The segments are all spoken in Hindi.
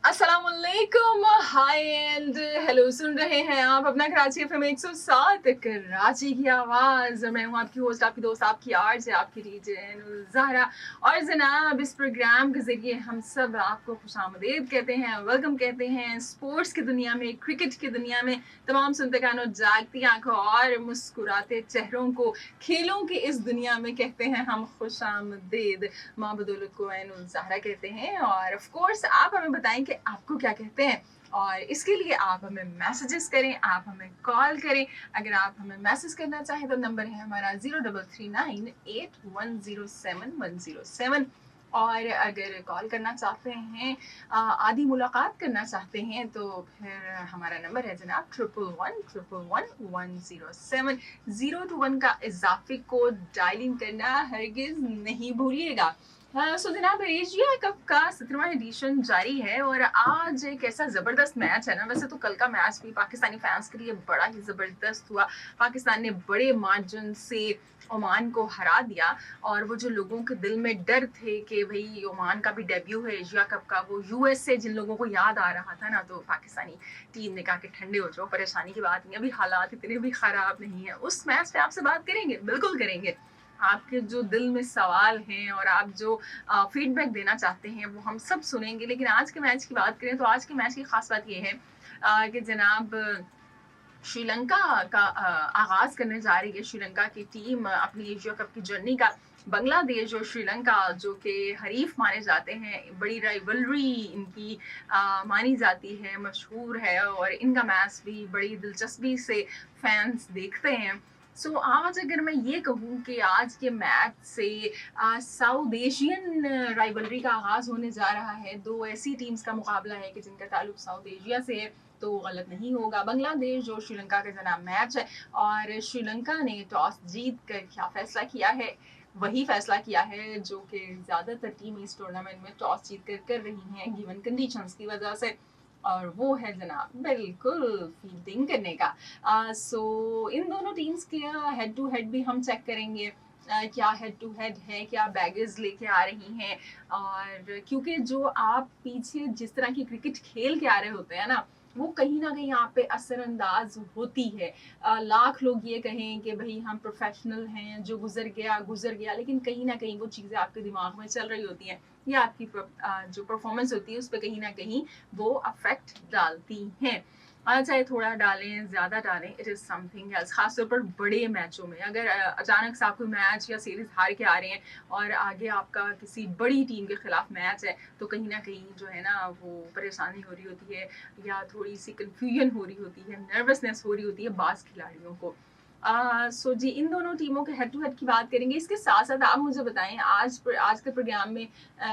अस्सलामुअलैकुम, हाय एंड हेलो। सुन रहे हैं आप अपना कराची एफएम 107 कराची की आवाज़। मैं हूँ आपकी होस्ट, आपकी दोस्त, आपकी आरजे, आपकी डीजे ज़हरा। और जनाब, इस प्रोग्राम के ज़रिए हम सब आपको खुशामदीद कहते हैं, वेलकम कहते हैं। स्पोर्ट्स की दुनिया में, क्रिकेट की दुनिया में तमाम सुनते कानों, जागती आंखों और मुस्कुराते चेहरों को खेलों की इस दुनिया में कहते हैं हम खुशामदीद। माँ बदौलत को ज़हरा कहते हैं। और ऑफ कोर्स आप हमें बताएं कि आपको क्या कहते हैं, और इसके लिए आप हमें मैसेजेस करें, आप हमें कॉल करें। अगर आप हमें मैसेज करना चाहें तो नंबर है हमारा 03398107 और अगर कॉल करना चाहते हैं, आधी मुलाकात करना चाहते हैं, तो फिर हमारा नंबर है जनाब 11111107। 0 to 1 का इजाफी कोड डायलिंग करना हरगिज नहीं भूलिएगा। सो जनाब, एशिया कप का 17वां एडिशन जारी है और आज एक ऐसा ज़बरदस्त मैच है ना। वैसे तो कल का मैच भी पाकिस्तानी फैंस के लिए बड़ा ही ज़बरदस्त हुआ। पाकिस्तान ने बड़े मार्जिन से ओमान को हरा दिया, और वो जो लोगों के दिल में डर थे कि भाई ओमान का भी डेब्यू है एशिया कप का, वो यूएस से जिन लोगों को याद आ रहा था ना, तो पाकिस्तानी टीम ने कहा कि ठंडे हो जाओ, परेशानी की बात नहीं, अभी हालात इतने भी ख़राब नहीं है। उस मैच पे आपसे बात करेंगे, बिल्कुल करेंगे। आपके जो दिल में सवाल हैं और आप जो फीडबैक देना चाहते हैं वो हम सब सुनेंगे। लेकिन आज के मैच की बात करें तो आज के मैच की खास बात ये है कि जनाब, श्रीलंका का आगाज करने जा रही है श्रीलंका की टीम अपनी एशिया कप की जर्नी का। बांग्लादेश और श्रीलंका जो कि हरीफ माने जाते हैं, बड़ी राइवलरी इनकी मानी जाती है, मशहूर है, और इनका मैच भी बड़ी दिलचस्पी से फैंस देखते हैं। सो आज अगर मैं ये कहूँ कि आज के मैच से साउथ एशियन राइवलरी का आगाज होने जा रहा है, दो ऐसी टीम्स का मुकाबला है कि जिनका ताल्लुक साउथ एशिया से है, तो गलत नहीं होगा। बांग्लादेश और श्रीलंका का जनाब मैच है, और श्रीलंका ने टॉस जीत कर क्या फैसला किया है, वही फैसला किया है जो कि ज़्यादातर टीम इस टूर्नामेंट में टॉस जीत कर रही हैं गिवन कंडीशंस की वजह से, और वो है जनाब बिल्कुल फील्डिंग करने का। सो इन दोनों टीम्स के हेड टू हेड भी हम चेक करेंगे। क्या हेड टू हेड है, क्या बैगेज लेके आ रही हैं, और क्योंकि जो आप पीछे जिस तरह की क्रिकेट खेल के आ रहे होते हैं ना, वो कहीं ना कहीं आप पे असरअंदाज होती है। लाख लोग ये कहें कि भाई हम प्रोफेशनल हैं, जो गुजर गया, लेकिन कहीं ना कहीं वो चीज़ें आपके दिमाग में चल रही होती हैं, या आपकी जो परफॉर्मेंस होती है उस पर कहीं ना कहीं वो अफेक्ट डालती हैं। चाहे थोड़ा डालें, ज़्यादा डालें, इट इज़ समथिंग एल्स। खासतौर पर बड़े मैचों में अगर अचानक से आप कोई मैच या सीरीज हार के आ रहे हैं और आगे आपका किसी बड़ी टीम के खिलाफ मैच है, तो कहीं ना कहीं जो है ना वो परेशानी हो रही होती है, या थोड़ी सी कन्फ्यूजन हो रही होती है, नर्वसनेस हो रही होती है बाज़ खिलाड़ियों को। सो जी, इन दोनों टीमों के हेड टू हेड की बात करेंगे। इसके साथ साथ आप मुझे बताएं, आज के प्रोग्राम में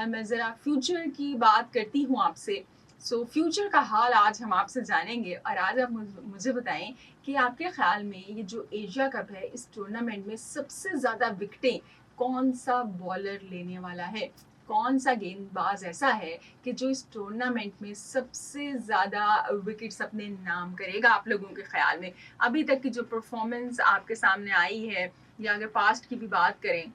मैं ज़रा फ्यूचर की बात करती हूँ आपसे। सो फ्यूचर का हाल आज हम आपसे जानेंगे, और आज आप मुझे बताएं कि आपके ख्याल में ये जो एशिया कप है, इस टूर्नामेंट में सबसे ज़्यादा विकेटें कौन सा बॉलर लेने वाला है, कौन सा गेंदबाज ऐसा है कि जो इस टूर्नामेंट में सबसे ज़्यादा विकेट्स अपने नाम करेगा आप लोगों के ख्याल में। अभी तक की जो परफॉर्मेंस आपके सामने आई है, या अगर पास्ट की भी बात करें,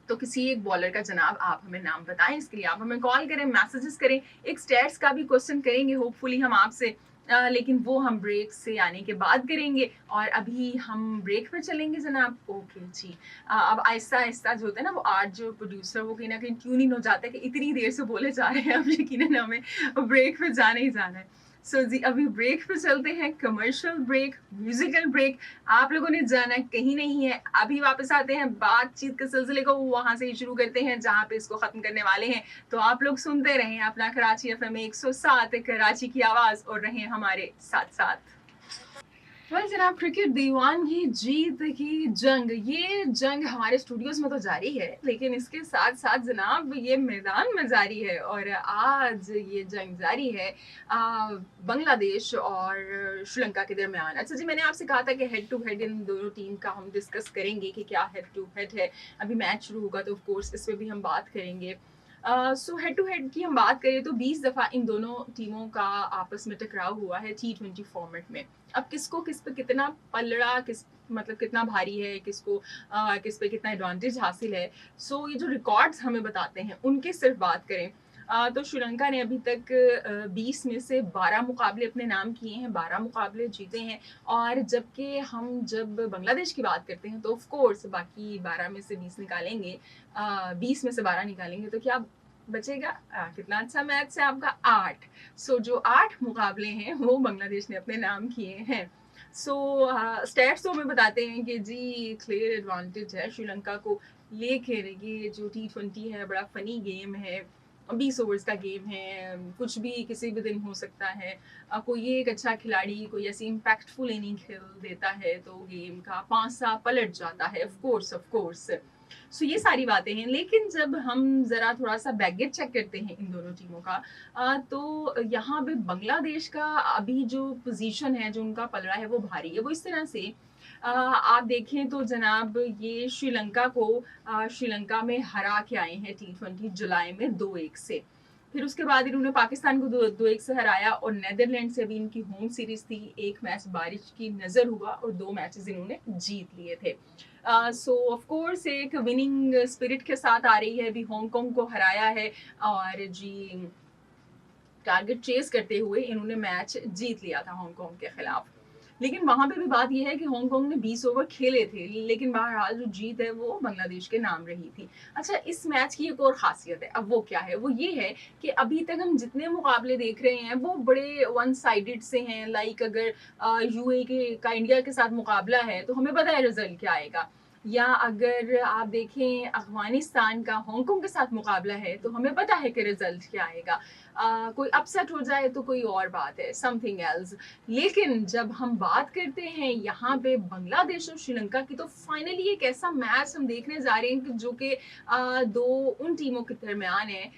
तो किसी एक बॉलर का जनाब आप हमें नाम बताएं। इसके लिए आप हमें कॉल करें, मैसेजेस करें, एक स्टैट्स का भी क्वेश्चन करेंगे होपफुली हम आपसे, लेकिन वो हम ब्रेक से आने के बाद करेंगे। और अभी हम ब्रेक पे चलेंगे जनाब। ओके जी। अब आहिस्ता आहिस्ता जो होता है ना, वो आज जो प्रोड्यूसर वो कहीं ना कहीं ट्यून इन हो जाता है कि इतनी देर से बोले जा रहे हैं, अब यकीनन हमें ब्रेक पे जाना ही जाना है। सो जी, अभी ब्रेक पे चलते हैं, कमर्शियल ब्रेक, म्यूजिकल ब्रेक। आप लोगों ने जाना कहीं नहीं है, अभी वापस आते हैं, बातचीत के सिलसिले को वहां से ही शुरू करते हैं जहां पे इसको खत्म करने वाले हैं। तो आप लोग सुनते रहें अपना कराची एफएम 107 कराची की आवाज, और रहें हमारे साथ साथ। वेल जनाब, क्रिकेट दीवानगी जीत की जंग, ये जंग हमारे स्टूडियोज में तो जारी है, लेकिन इसके साथ साथ जनाब ये मैदान में जारी है, और आज ये जंग जारी है बांग्लादेश और श्रीलंका के दरमियान। अच्छा जी, मैंने आपसे कहा था कि हेड टू हेड इन दोनों टीम का हम डिस्कस करेंगे कि क्या हेड टू हेड है। अभी मैच शुरू होगा तो ऑफ कोर्स इस पर भी हम बात करेंगे। सो हेड टू हेड की हम बात करें तो 20 दफ़ा इन दोनों टीमों का आपस में टकराव हुआ है T20 फॉर्मेट में। अब किसको किस पे कितना पलड़ा, किस मतलब कितना भारी है, किसको किस पे कितना एडवांटेज हासिल है, सो ये जो रिकॉर्ड्स हमें बताते हैं उनकी सिर्फ बात करें, तो श्रीलंका ने अभी तक 20 में से 12 मुकाबले अपने नाम किए हैं, 12 मुकाबले जीते हैं। और जबकि हम जब बांग्लादेश की बात करते हैं तो ऑफ कोर्स बाकी 12 में से 20 निकालेंगे, 20 में से 12 निकालेंगे तो क्या बचेगा? कितना अच्छा मैथ्स है आपका, 8। जो 8 मुकाबले हैं वो बांग्लादेश ने अपने नाम किए हैं। स्टैट्स तो हमें बताते हैं कि जी क्लियर एडवांटेज है श्रीलंका को, लेकिन ये जो T20 है बड़ा फनी गेम है, 20 ओवर्स का गेम है, कुछ भी किसी भी दिन हो सकता है। कोई एक अच्छा खिलाड़ी कोई ऐसी इम्पैक्टफुल इनिंग खेल देता है तो गेम का पासा पलट जाता है, ऑफ कोर्स। ये सारी बातें हैं, लेकिन जब हम जरा थोड़ा सा बैगेज चेक करते हैं इन दोनों टीमों का, तो यहाँ पे बांग्लादेश का अभी जो पोजीशन है, जो उनका पलड़ा है वो भारी है। वो इस तरह से आप देखें तो जनाब ये श्रीलंका को श्रीलंका में हरा के आए हैं T20 जुलाई में 2-1 से। फिर उसके बाद इन्होंने पाकिस्तान को 2-1 से हराया और नेदरलैंड से भी इनकी होम सीरीज थी। एक मैच बारिश की नजर हुआ और 2 मैचेस इन्होंने जीत लिए थे। ऑफ कोर्स एक विनिंग स्पिरिट के साथ आ रही है, अभी हांगकांग को हराया है और जी टारगेट चेस करते हुए इन्होंने मैच जीत लिया था हांगकांग के खिलाफ। लेकिन वहां पे भी बात यह है कि हांगकांग ने 20 ओवर खेले थे, लेकिन बहरहाल जो जीत है वो बांग्लादेश के नाम रही थी। अच्छा, इस मैच की एक और खासियत है, अब वो क्या है? वो ये है कि अभी तक हम जितने मुकाबले देख रहे हैं वो बड़े वन साइडेड से हैं। लाइक अगर यूए के का इंडिया के साथ मुकाबला है तो हमें पता है रिजल्ट क्या आएगा, या अगर आप देखें अफगानिस्तान का हांगकांग के साथ मुकाबला है तो हमें पता है कि रिजल्ट क्या आएगा। कोई अपसेट हो जाए तो कोई और बात है, समथिंग एल्स। लेकिन जब हम बात करते हैं यहाँ पे बांग्लादेश और श्रीलंका की, तो फाइनली एक ऐसा मैच हम देखने जा रहे हैं जो कि दो उन टीमों के दरमियान है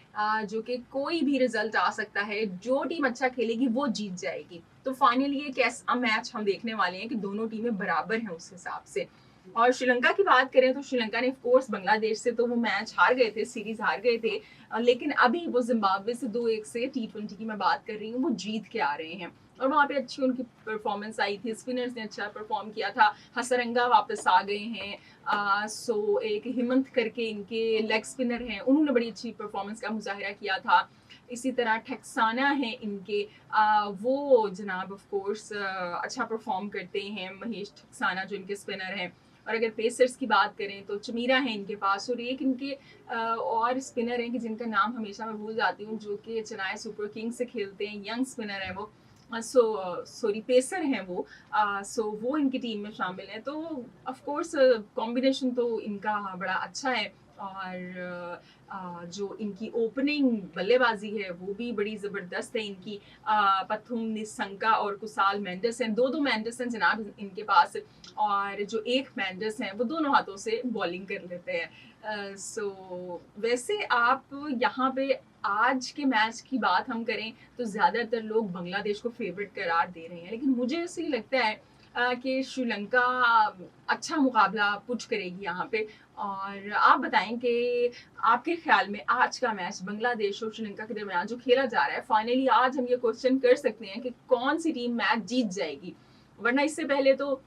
जो कि कोई भी रिजल्ट आ सकता है, जो टीम अच्छा खेलेगी वो जीत जाएगी। तो फाइनली एक ऐसा मैच हम देखने वाले हैं कि दोनों टीमें बराबर हैं उस हिसाब से। और श्रीलंका की बात करें तो श्रीलंका ने ऑफ कोर्स बांग्लादेश से तो वो मैच हार गए थे, सीरीज हार गए थे, लेकिन अभी वो जिम्बाब्वे से 2-1 से T20 की मैं बात कर रही हूँ वो जीत के आ रहे हैं और वहाँ पे अच्छी उनकी परफॉर्मेंस आई थी। स्पिनर्स ने अच्छा परफॉर्म किया था, हसरंगा वापस आ गए हैं। एक हिमंत करके इनके लेग स्पिनर हैं, उन्होंने बड़ी अच्छी परफॉर्मेंस का मुजाहिरा किया था। इसी तरह ठक्साना है इनके, वो जनाब ऑफ कोर्स अच्छा परफॉर्म करते हैं, महेश ठक्साना जो इनके स्पिनर हैं। और अगर पेसर्स की बात करें तो चमीरा है इनके पास, और एक इनके और स्पिनर हैं कि जिनका नाम हमेशा मैं भूल जाती हूँ, जो कि चेन्नई सुपर किंग्स से खेलते हैं, यंग स्पिनर है वो, पेसर हैं वो। वो इनकी टीम में शामिल है। तो ऑफ कोर्स कॉम्बिनेशन तो इनका बड़ा अच्छा है। और जो इनकी ओपनिंग बल्लेबाजी है वो भी बड़ी ज़बरदस्त है इनकी। पथुम निसंका और कुसाल मेंडिसन, दो मेंडिसन जनाब इनके पास, और जो एक मेंडिस हैं वो दोनों हाथों से बॉलिंग कर लेते हैं। वैसे आप यहाँ पे आज के मैच की बात हम करें तो ज़्यादातर लोग बांग्लादेश को फेवरेट करार दे रहे हैं, लेकिन मुझे ऐसे ही लगता है कि श्रीलंका अच्छा मुकाबला पुट करेगी यहाँ पे। और आप बताएं कि आपके ख्याल में आज का मैच बांग्लादेश और श्रीलंका के दरमियान जो खेला जा रहा है, फाइनली आज हम ये क्वेश्चन कर सकते हैं कि कौन सी टीम मैच जीत जाएगी? वरना इससे पहले तो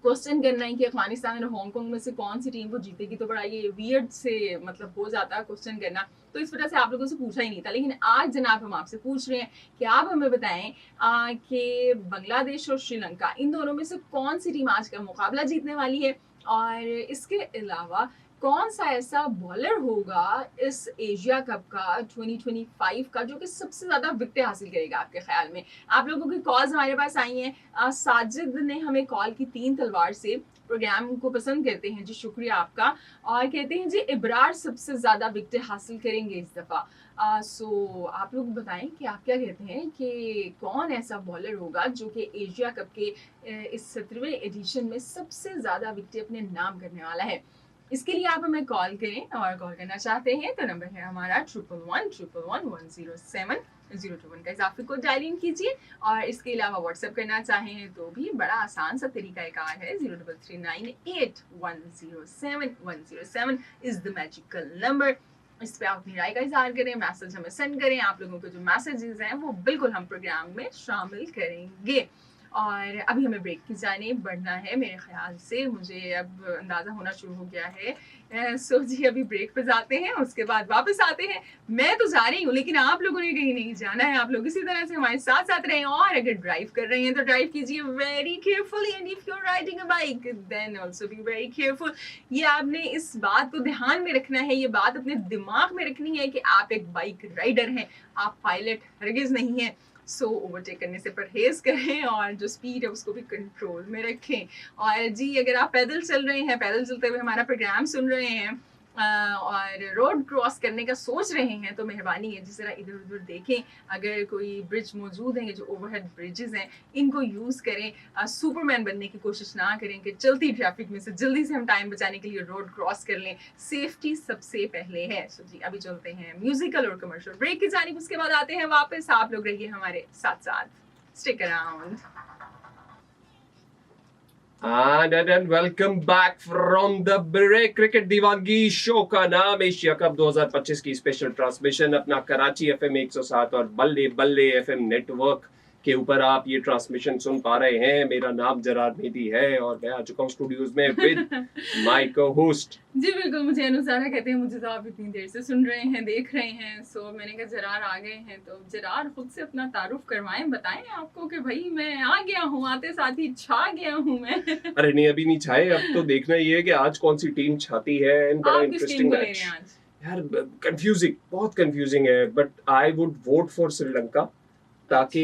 क्वेश्चन करना है कि अफगानिस्तान और हांगकांग में से कौन सी टीम को जीतेगी तो बड़ा ये वियर्ड से मतलब हो जाता है क्वेश्चन करना, तो इस वजह से आप लोगों से पूछा ही नहीं था। लेकिन आज जनाब हम आपसे पूछ रहे हैं कि आप हमें बताएं कि बांग्लादेश और श्रीलंका इन दोनों में से कौन सी टीम आज का मुकाबला जीतने वाली है, और इसके अलावा कौन सा ऐसा बॉलर होगा इस एशिया कप का 2025 का जो कि सबसे ज्यादा विकेट हासिल करेगा आपके ख्याल में? आप लोगों की कॉल्स हमारे पास आई हैं। साजिद ने हमें कॉल की 3 तलवार से, प्रोग्राम को पसंद करते हैं जी, शुक्रिया आपका, और कहते हैं जी इब्रार सबसे ज्यादा विकेट हासिल करेंगे इस दफा। आप लोग बताएं कि आप क्या कहते हैं कि कौन ऐसा बॉलर होगा जो कि एशिया कप के इस 17वें एडिशन में सबसे ज्यादा विकेट अपने नाम करने वाला है। इसके लिए आप हमें कॉल करें, और कॉल करना चाहते हैं तो नंबर है हमारा 1111111021 का इजाफी कोड डायल इन कीजिए। और इसके अलावा व्हाट्सएप करना चाहें तो भी बड़ा आसान सा तरीकाकार है, 03398107 इज द मैजिकल नंबर। इस पे आप अपनी राय का इजहार करें, मैसेज हमें सेंड करें। आप लोगों के जो मैसेजेस हैं वो बिल्कुल हम प्रोग्राम में शामिल करेंगे। और अभी हमें ब्रेक की जानिब बढ़ना है मेरे ख़्याल से, मुझे अब अंदाज़ा होना शुरू हो गया है। सो जी अभी ब्रेक पे जाते हैं, उसके बाद वापस आते हैं। मैं तो जा रही हूँ लेकिन आप लोगों ने कहीं नहीं जाना है, आप लोग इसी तरह से हमारे साथ-साथ रहें और अगर ड्राइव कर रहे हैं तो ड्राइव कीजिए very carefully and if you are riding a bike then also be very careful. ये आपने इस बात को ध्यान में रखना है, ये बात अपने दिमाग में रखनी है कि आप एक बाइक राइडर हैं, आप पायलट हरगिज़ नहीं हैं। सो ओवरटेक करने से परहेज़ करें और जो स्पीड है उसको भी कंट्रोल में रखें। और जी अगर आप पैदल चल रहे हैं, पैदल चलते हुए हमारा प्रोग्राम सुन रहे हैं और रोड क्रॉस करने का सोच रहे हैं तो मेहरबानी है जी ज़रा इधर-उधर देखें। अगर कोई ब्रिज मौजूद है, ये जो ओवरहेड ब्रिजेज़ हैं, इनको यूज़ करें। सुपरमैन बनने की कोशिश ना करें कि चलती ट्रैफिक में से जल्दी से हम टाइम बचाने के लिए रोड क्रॉस कर लें। सेफ्टी सबसे पहले है। सो जी अभी चलते हैं म्यूज़िकल और कमर्शियल ब्रेक की जानिब, उसके बाद आते हैं वापस। आप लोग रहिए हमारे साथ-साथ। Stick around. And welcome back from the break. Cricket दीवानगी शो का नाम एशिया कप 2025 की स्पेशल ट्रांसमिशन अपना कराची एफएम 107 और बल्ले बल्ले एफएम नेटवर्क के ऊपर आप ये ट्रांसमिशन सुन पा रहे हैं। मेरा नाम जरार मेहदी है और मैं आ चुका हूँ स्टूडियोज में विद माय को-होस्ट। जी बिल्कुल, मुझे अनुसारा कहते हैं, मुझे तो आप इतनी देर से सुन रहे हैं, देख रहे हैं। सो मैंने कहा जरार आ गए हैं तो जरार खुद से अपना तारुफ करवाएं, बताएं आपको कि भाई मैं आ गया हूँ, आते साथ ही छा गया हूँ मैं। अरे नहीं अभी नहीं छाए, अब तो देखना ये है कि आज कौन सी टीम छाती है। बड़ा आप किस टीम इंटरेस्टिंग को ले रहे मैच हैं आज? यार, कंफ्यूजिंग, बहुत कंफ्यूजिंग है, but I would vote for Sri Lanka. ताकि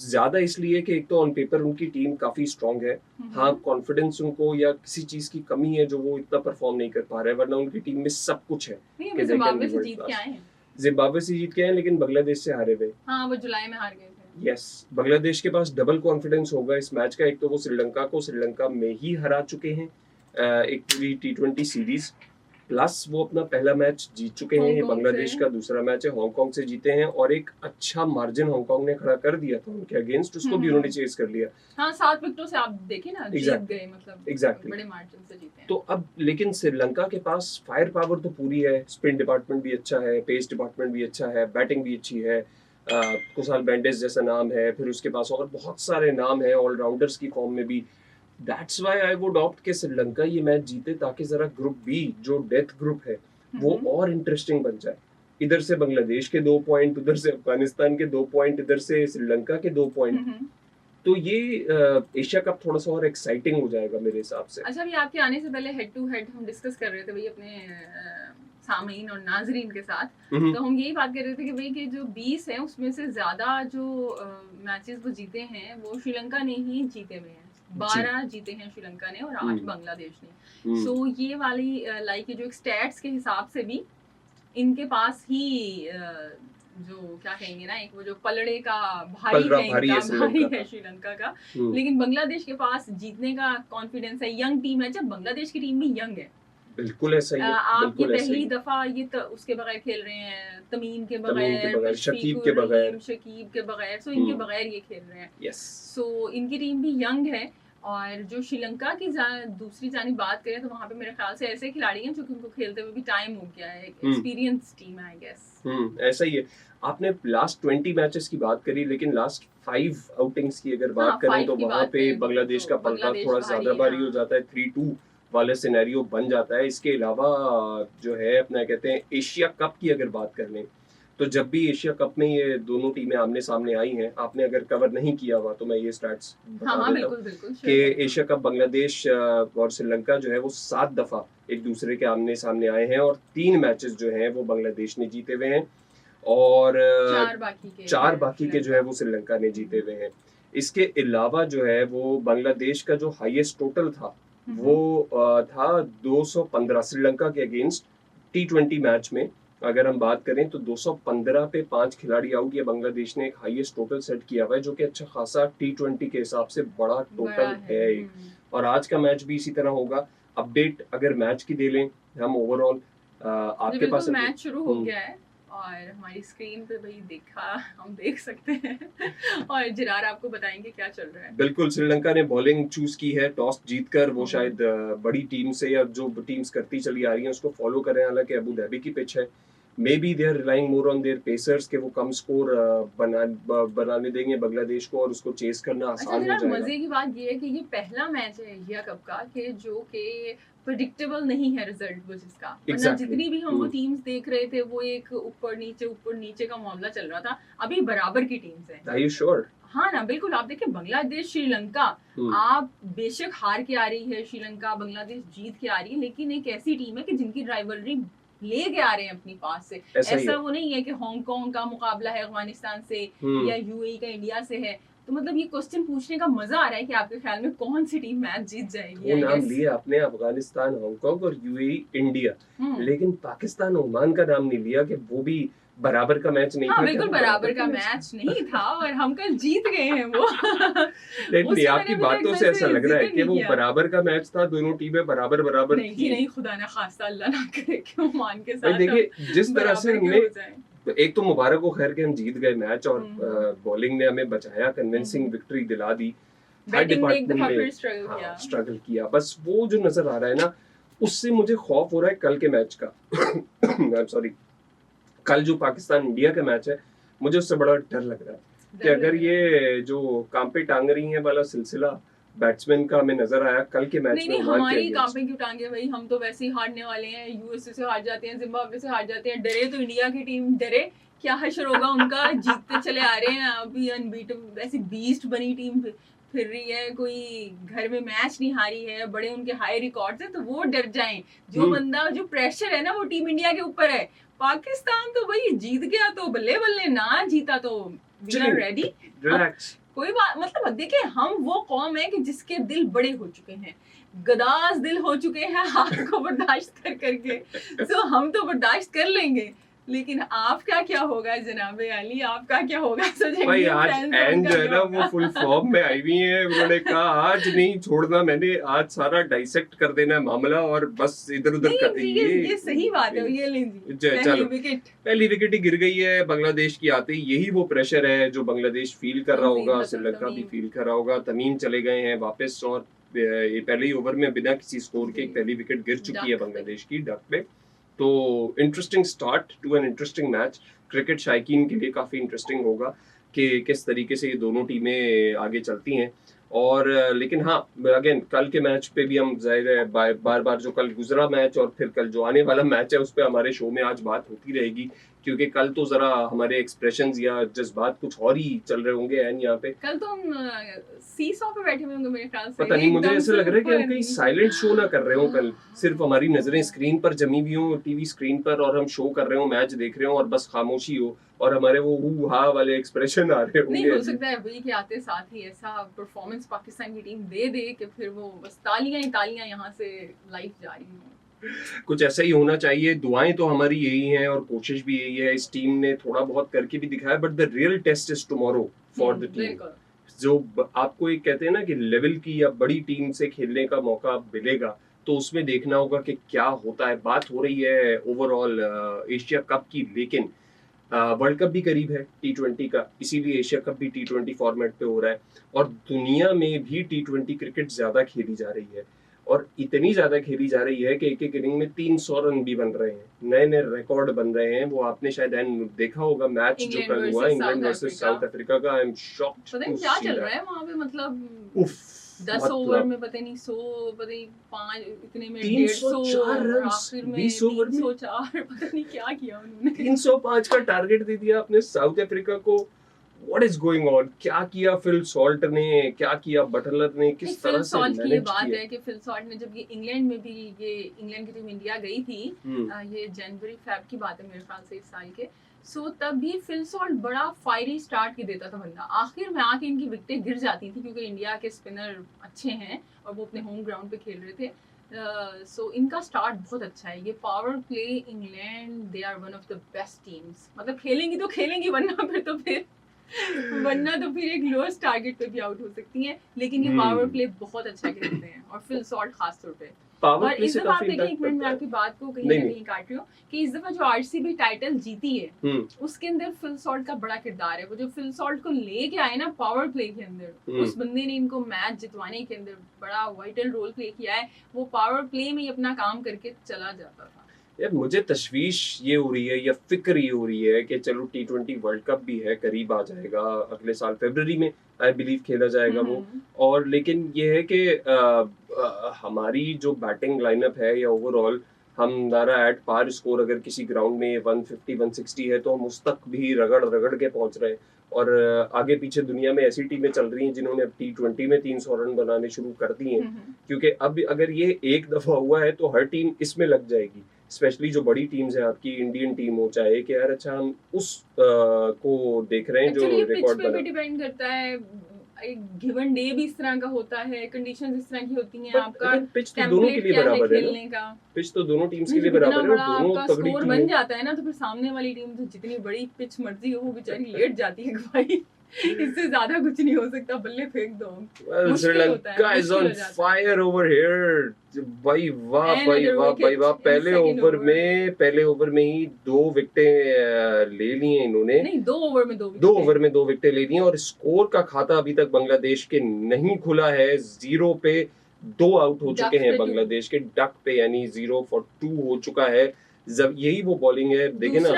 ज्यादा इसलिए कि एक तो ऑन पेपर उनकी टीम काफी स्ट्रांग है, हाँ कॉन्फिडेंस उनको या किसी चीज की कमी है जो वो इतना परफॉर्म नहीं कर पा रहे, वरना उनकी टीम में सब कुछ है। जिम्बाब्वे से जीत के आए हैं। जिम्बाब्वे से जीत के आए लेकिन बांग्लादेश से हारे हुए। हाँ वो जुलाई में हार गए थे। यस, बांग्लादेश के पास डबल कॉन्फिडेंस होगा इस मैच का। एक तो वो श्रीलंका को श्रीलंका में ही हरा चुके हैं एक पूरी T20 सीरीज, प्लस वो अपना पहला मैच जीत चुके हैं। ये बांग्लादेश का दूसरा मैच है, हांगकांग से जीते हैं और एक अच्छा मार्जिन हांगकांग ने खड़ा कर दिया था उनके अगेंस्ट, उसको भी उन्होंने चेस कर लिया। हाँ 7 विकेटों से आप देखें ना, जीत गए, मतलब एग्जैक्टली बड़े मार्जिन से जीते हैं। तो अब लेकिन श्रीलंका के पास फायर पावर तो पूरी है, स्पिन डिपार्टमेंट भी अच्छा है, पेस डिपार्टमेंट भी अच्छा है, बैटिंग भी अच्छी है, कुसाल मेंडिस जैसा नाम है, फिर उसके पास और बहुत सारे नाम है ऑलराउंडर्स की फॉर्म में भी। That's why I would opt कि श्रीलंका ये मैच जीते ताकि जरा ग्रुप बी जो डेथ ग्रुप है वो और इंटरेस्टिंग बन जाए। इधर से बांग्लादेश के 2 पॉइंट, उधर से अफगानिस्तान के 2 पॉइंट, इधर से श्रीलंका के 2 पॉइंट। तो ये एशिया कप थोड़ा सा और एक्साइटिंग हो जाएगा मेरे हिसाब से। अच्छा, अभी आपके आने से पहले हेड टू हेड हम डिस्कस कर रहे थे भाई अपने सामीन और नाजरीन के साथ, तो हम यही बात कर रहे थे कि भाई कि जो 20 है उसमें से ज्यादा जो मैचेस वो जीते हैं वो श्रीलंका ने ही जीते हुए हैं। 12 जीते हैं श्रीलंका ने और 8 बांग्लादेश ने। सो ये वाली लाइक जो स्टैट्स के हिसाब से भी इनके पास ही जो क्या कहेंगे ना, एक वो जो पलड़े का भारी है श्रीलंका का। लेकिन बांग्लादेश के पास जीतने का कॉन्फिडेंस है, यंग टीम है। जब बांग्लादेश की टीम भी यंग है, बिल्कुल ऐसा ही है। आप ये पहली दफा ये उसके बगैर खेल रहे हैं, तमीम के बगैर, शकीब के बगैर, सो इनके बगैर ये खेल रहे हैं। यस, सो इनकी टीम भी यंग है। और जो श्रीलंका की दूसरी जानिब बात करें तो वहाँ पे मेरे ख्याल से ऐसे खिलाड़ी हैं जो कि उनको खेलते हुए भी टाइम हो गया है, एक्सपीरियंस टीम है आई गेस। ऐसा ही है। आपने लास्ट 20 मैचेस की बात करी, लेकिन लास्ट 5 आउटिंग्स की अगर बात करें तो वहाँ पे बांग्लादेश का पलड़ा थोड़ा ज्यादा भारी हो जाता है, 3-2 वाला सिनेरियो बन जाता है। इसके अलावा जो है अपना कहते हैं एशिया कप की अगर बात कर लें तो जब भी एशिया कप में ये दोनों टीमें आमने सामने आई हैं, आपने अगर कवर नहीं किया हुआ तो मैं ये स्टैट्स बता देता हूं कि एशिया कप बांग्लादेश और श्रीलंका जो है वो 7 दफा एक दूसरे के आमने सामने आए हैं और 3 मैचेस जो हैं वो बांग्लादेश ने जीते हुए हैं और 4 बाकी के जो है वो श्रीलंका ने जीते हुए हैं। इसके अलावा जो है वो बांग्लादेश का जो हाईएस्ट टोटल था वो था 215 श्रीलंका के अगेंस्ट T20 मैच में। अगर हम बात करें तो 215 पे 5 खिलाड़ी आउट, ये बांग्लादेश ने एक हाईएस्ट टोटल सेट किया हुआ है जो कि अच्छा खासा T20 के हिसाब से बड़ा टोटल है। और आज का मैच भी इसी तरह होगा। अपडेट अगर मैच की दे लें हम ओवरऑल, आपके पास मैच शुरू हो गया है और हमारी स्क्रीन पे भाई देखा हम देख सकते हैं और जरार आपको बताएंगे क्या चल रहा है। बिल्कुल, श्रीलंका ने बॉलिंग चूज की है टॉस जीतकर। वो शायद बड़ी टीम से या जो टीम्स करती चली आ रही हैं उसको फॉलो कर रहे हैं, हालांकि अबू धाबी की पिच है maybe they are relying more on their pacers के वो कम स्कोर बनाने देंगे बांग्लादेश को और उसको चेस करना आसान हो जाएगा। मजे की बात ये है कि ये पहला मैच है एशिया कप का कि जो कि प्रेडिक्टेबल नहीं है रिजल्ट वो जिसका exactly. जितनी भी हम वो टीम्स देख रहे थे वो एक ऊपर नीचे का मामला चल रहा था। अभी बराबर की टीम्स हैं। Are you sure? हाँ ना बिल्कुल। आप देखिए बांग्लादेश श्रीलंका, आप बेशक हार के आ रही है श्रीलंका, बांग्लादेश जीत के आ रही है, लेकिन एक ऐसी टीम है कि जिनकी राइवलरी ले के आ रहे हैं अपनी पास से। ऐसा वो नहीं है कि हांगकांग का मुकाबला है अफगानिस्तान से या यूएई का इंडिया से है। तो मतलब ये क्वेश्चन पूछने का मजा आ रहा है कि आपके ख्याल में कौन सी टीम मैच जीत जाएगी? वो नाम लिया आपने अफगानिस्तान, हांगकांग और यूएई इंडिया, लेकिन पाकिस्तान ओमान का नाम नहीं लिया कि वो भी बराबर का मैच नहीं था। बिल्कुल बराबर का मैच नहीं था और हम कल जीत गए हैं वो। लेकिन आपकी बातों से ऐसा लग रहा है कि वो बराबर का मैच था, दोनों टीमें बराबर थी। नहीं खुदा ना खास्ता अल्लाह ना करे कि ओमान के साथ। देखिए जिस तरह से हमने, एक तो मुबारक हो खैर के हम जीत गए मैच और बॉलिंग ने हमें बचाया, कन्विंसिंग विक्ट्री दिला दी। स्ट्रगल किया, बस वो जो नजर आ रहा है ना उससे मुझे खौफ हो रहा है कल के मैच का। आई एम सॉरी, कल जो पाकिस्तान इंडिया का मैच है मुझे उससे बड़ा डर लग रहा है कि अगर ये जो कांपे टांग रही है वाला सिलसिला बैट्समैन का हमें नजर आया कल के मैच में। हमारी कांपे क्यों टांगे भाई, हम तो वैसे ही हारने वाले हैं। यूएसए से हार जाते हैं, जिम्बाब्वे से हार जाते हैं, डरे तो इंडिया की टीम, डरे क्या हशर होगा उनका। जीतते चले आ रहे हैं, अभी अनबीटन ऐसी बीस्ट बनी टीम फिर रही है, कोई घर में मैच नहीं हारी है, बड़े उनके हाई रिकॉर्ड्स हैं, तो वो डर जाएं। जो बंदा जो प्रेशर है ना वो टीम इंडिया के ऊपर है। पाकिस्तान तो भाई जीत गया तो बल्ले बल्ले, ना जीता तो वी आर रेडी, रिलैक्स, कोई बात। मतलब देखिए हम वो कौम है कि जिसके दिल बड़े हो चुके हैं, गदास दिल हो चुके हैं हार को बर्दाश्त कर करके। तो हम तो बर्दाश्त कर लेंगे, लेकिन आपका क्या होगा जनाबे अली, आपका क्या होगा? भाई आज एंड जो है ना वो फुल फॉर्म में आई हुई है। उन्होंने कहा आज नहीं छोड़ना मैंने, आज सारा डाइसेक्ट कर देना है मामला और बस इधर उधर कर देंगे। ये सही बात है। ये लीजिए पहली विकेट ही गिर गई है बांग्लादेश की आते ही। यही वो प्रेशर है जो बांग्लादेश फील कर रहा होगा, श्रीलंका भी फील कर रहा होगा। तमीम चले गए हैं वापस और ये पहले ही ओवर में बिना किसी स्कोर के पहली विकेट गिर चुकी है बांग्लादेश की डक पे। तो interesting start to an interesting match. Cricket शायकीन के लिए काफ़ी इंटरेस्टिंग होगा कि किस तरीके से ये दोनों टीमें आगे चलती हैं। और लेकिन हाँ अगेन कल के मैच पे भी हम जाहिर है बार बार जो कल गुजरा मैच और फिर कल जो आने वाला मैच है उस पर हमारे शो में आज बात होती रहेगी, क्योंकि कल तो जरा हमारे एक्सप्रेशंस या जज्बात कुछ और ही चल रहे होंगे यहाँ पे। कल तो हम सीसॉ पे बैठे हुए होंगे मेरे ख्याल से। पता नहीं, मुझे ऐसा लग रहा है कि हम कहीं साइलेंट शो ना कर रहे हो कल, सिर्फ हमारी नजरें स्क्रीन पर जमी हुई हो, टीवी स्क्रीन पर, और हम शो कर रहे हो, मैच देख रहे हो और बस खामोशी हो और हमारे वो हू हा वाले एक्सप्रेशन आ रहे होंगे। नहीं हो सकता है भाई कि आते साथ ही ऐसा परफॉर्मेंस पाकिस्तान की टीम दे कि फिर वो बस तालियां ही तालियां यहाँ से लाइव जारी हो। कुछ ऐसा ही होना चाहिए। दुआएं तो हमारी यही हैं और कोशिश भी यही है। इस टीम ने थोड़ा बहुत करके भी दिखाया, but the real test is tomorrow for the team. जो आपको एक कहते हैं ना कि लेवल की या बड़ी टीम से खेलने का मौका मिलेगा तो उसमें देखना होगा कि क्या होता है। बात हो रही है ओवरऑल एशिया कप की, लेकिन वर्ल्ड कप भी करीब है T20 का, इसीलिए एशिया कप भी T20 फॉर्मेट पे हो रहा है और दुनिया में भी T20 क्रिकेट ज्यादा खेली जा रही है और इतनी ज्यादा खेली जा रही है कि एक एक इनिंग में 300 रन भी बन रहे हैं, नए नए रिकॉर्ड बन रहे हैं। वो आपने शायद देखा होगा मैच जो कल हुआ इंग्लैंड वर्सेस साउथ अफ्रीका का। आई एम शॉक्ड पता नहीं क्या चल रहा है वहां पे, मतलब उफ 10 ओवर में पता नहीं 100, पता नहीं 5, इतने में 150 रन, आखिर में 20 ओवर में 304, पता नहीं क्या किया उन्होंने। 305 का टारगेट दे दिया आपने साउथ अफ्रीका को। What is going on? क्या किया फिल सॉल्ट ने, क्या किया बटलर ने, किस तरह से मैनेज किया? ये बात है कि फिल सॉल्ट ने, जब ये इंग्लैंड में भी ये इंग्लैंड की टीम इंडिया गई थी, ये जनवरी फेब की बात है मेरे ख्याल से इस साल के, सो तब भी फिल सॉल्ट बड़ा फायरी स्टार्ट की देता था बंदा। आखिर में आके इनकी विकेटें गिर जाती थी क्योंकि इंडिया के स्पिनर अच्छे हैं और वो अपने होम ग्राउंड पे खेल रहे थे। सो इनका स्टार्ट बहुत अच्छा है। ये power play England, they are one of the best teams. मतलब खेलेंगी तो खेलेंगी, वरना तो फिर एक लोएस्ट टारगेट पे भी आउट हो सकती हैं, लेकिन ये पावर प्ले बहुत अच्छा खेलते हैं और फिल सॉल्ट खास तौर पे। और इस दफा देखिए, एक मिनट में आपकी बात को कहीं ना कहीं काट रही हूँ कि इस दफा जो आरसीबी टाइटल जीती है उसके अंदर फिल सॉल्ट का बड़ा किरदार है। वो जो फिल सॉल्ट को लेके आए ना पावर प्ले के अंदर, उस बंदे ने इनको मैच जितवाने के अंदर बड़ा वाइटल रोल प्ले किया है। वो पावर प्ले में ही अपना काम करके चला जाता था। यार मुझे तशवीश ये हो रही है या फिक्र ये हो रही है कि चलो T20 वर्ल्ड कप भी है, करीब आ जाएगा, अगले साल फरवरी में आई बिलीव खेला जाएगा वो। और लेकिन ये है कि हमारी जो बैटिंग लाइनअप है या ओवरऑल हमारा एट पार स्कोर अगर किसी ग्राउंड में 150 160 है तो हम उस तक भी रगड़ रगड़ के पहुंच रहे हैं। और आगे पीछे दुनिया में ऐसी टीमें चल रही हैं जिन्होंने अब T20 में 300 रन बनाने शुरू कर दिए हैं, क्योंकि अब अगर ये एक दफा हुआ है तो हर टीम इसमें लग जाएगी। स्पेशली जो बड़ी टीम्स हैं आपकी, इंडियन टीम हो चाहे, कि यार अच्छा हम उस को देख रहे हैं जो रिकॉर्ड बना। डिपेंड करता है, एक गिवन डे भी इस तरह का होता है, कंडीशंस इस तरह की होती हैं, आपका पिच तो दोनों के लिए बराबर है खेलने का, पिच तो दोनों टीम्स के लिए बराबर है, और दोनों तगड़ी स्कोर बन जाता है ना, तो फिर सामने वाली टीम तो जितनी बड़ी पिच मर्जी हो वो बेचारी लेट जाती है भाई इससे ज्यादा कुछ नहीं हो सकता, बल्ले फेंक दो। well, Sri Lanka is on fire over here भाई, वाह भाई वाह भाई वाह। पहले ओवर में ही 2 विकेटें ले लिए इन्होंने, नहीं 2 ओवर में 2 विकेटें ले ली, और स्कोर का खाता अभी तक बांग्लादेश के नहीं खुला है। 0 पे 2 आउट हो चुके हैं बांग्लादेश के, डक पे यानी 0 for 2 हो चुका है। जब यही वो बॉलिंग है, देखे ना,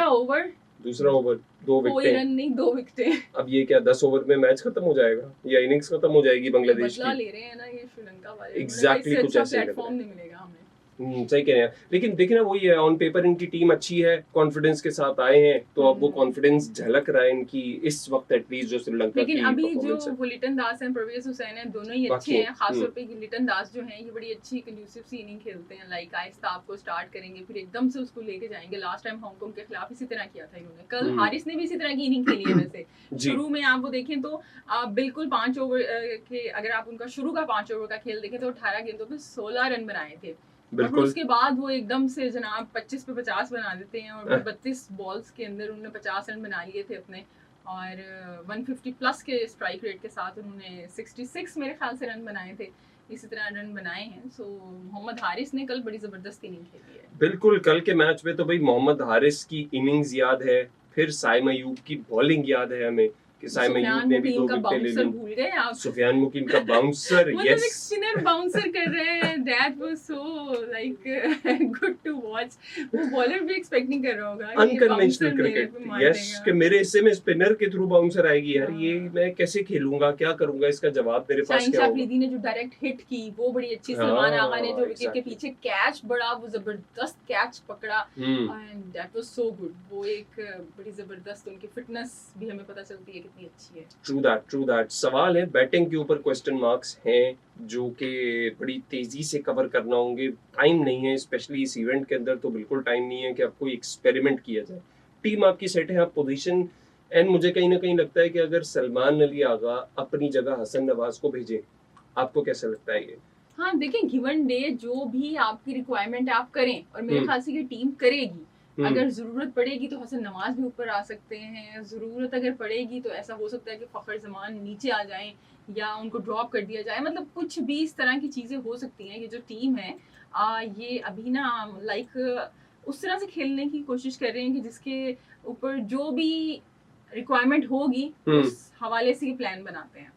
दूसरा ओवर 2 विकेटें, रन नहीं 2 विकेटें। अब ये क्या 10 ओवर में मैच खत्म हो जाएगा या इनिंग्स खत्म हो जाएगी बांग्लादेश की? बदला ले रहे हैं ना ये श्रीलंका वाले, एग्जैक्टली कुछ ऐसे प्लेटफॉर्म नहीं मिलेगा हमें। सही कह रहे हैं, लेकिन देखिए ना वही है, ऑन पेपर इनकी टीम अच्छी है, कॉन्फिडेंस के साथ आए हैं, तो अब वो कॉन्फिडेंस झलक रहा है इनकी इस वक्त एटलीस्ट जो श्रीलंका की परफॉर्मेंस है। लेकिन अभी जो लिटन दास हैं, परवेज हुसैन हैं, दोनों ही अच्छे हैं। खासतौर पे लिटन दास जो हैं ये बड़ी अच्छी कंड्यूसिव सी इनिंग खेलते हैं, लाइक आहिस्ता आपको स्टार्ट करेंगे फिर एकदम से उसको लेके जाएंगे। लास्ट टाइम हांगकांग के खिलाफ इसी तरह किया था इन्होंने, कल हारिस ने भी इसी तरह की इनिंग खेली है। वैसे शुरू में आप वो देखें तो आप बिल्कुल 5 ओवर के, अगर आप उनका शुरू का 5 ओवर का खेल देखें तो 18 गेंदों पे 16 रन बनाए थे, और उसके बाद वो एकदम से जनाब 25 पे 50 बना देते हैं, और 32 बॉल्स के अंदर उन्होंने 50 रन बना लिए थे अपने, और 150 प्लस के स्ट्राइक रेट के साथ उन्होंने 66 मेरे ख्याल से रन बनाए थे। इसी तरह रन बनाए हैं। सो मोहम्मद हारिस ने कल बड़ी जबरदस्त इनिंग खेली है। बिल्कुल, कल के मैच में तो भाई मोहम्मद हारिस की इनिंग्स याद है, फिर साइम अयूब की बॉलिंग याद है हमें कि साइम अयूब ने भी 2 विकेट ले ली। भूल गए आप? सुफियान मुकीम का बाउंसर, यस, एक स्पिनर बाउंसर कर रहे हैं, that was so like good to watch. वो बॉलर भी एक्सपेक्ट नहीं कर रहा होगा अनकन्वेंशनल क्रिकेट, यस, कि मेरे हिस्से में स्पिनर के थ्रू बाउंसर आएगी, यार ये मैं कैसे खेलूंगा, क्या करूंगा, इसका जवाब मेरे पास क्या होगा। अफरीदी ने जो डायरेक्ट हिट की वो बड़ी अच्छी, सलमान आगा ने जो विकेट के पीछे कैच, बड़ा वो जबरदस्त कैच पकड़ा, and that was so good. वो एक बड़ी जबरदस्त, उनकी फिटनेस भी हमें पता चलती है कितनी अच्छी है। True that. सवाल है, बैटिंग के ऊपर क्वेश्चन मार्क्स हैं जो कि बड़ी तेजी से कवर करना होंगे। टाइम नहीं है, स्पेशली इस इवेंट के अंदर तो बिल्कुल टाइम नहीं है कि आप कोई एक्सपेरिमेंट किया जाए। टीम आपकी सेट है, आप पोजीशन, एंड मुझे कहीं ना कहीं लगता है कि अगर सलमान अली आगा अपनी जगह हसन नवाज को भेजे, आपको कैसा लगता है ये? हाँ देखें, गिवन डे जो भी आपकी रिक्वायरमेंट आप करें, और मेरे ख्याल से ये टीम करेगी। अगर जरूरत पड़ेगी तो हसन नवाज भी ऊपर आ सकते हैं, जरूरत अगर पड़ेगी तो ऐसा हो सकता है कि फखर जमान नीचे आ जाएं या उनको ड्रॉप कर दिया जाए, मतलब कुछ भी इस तरह की चीजें हो सकती हैं। ये जो टीम है ये अभी ना लाइक उस तरह से खेलने की कोशिश कर रहे हैं कि जिसके ऊपर जो भी रिक्वायरमेंट होगी उस हवाले से प्लान बनाते हैं।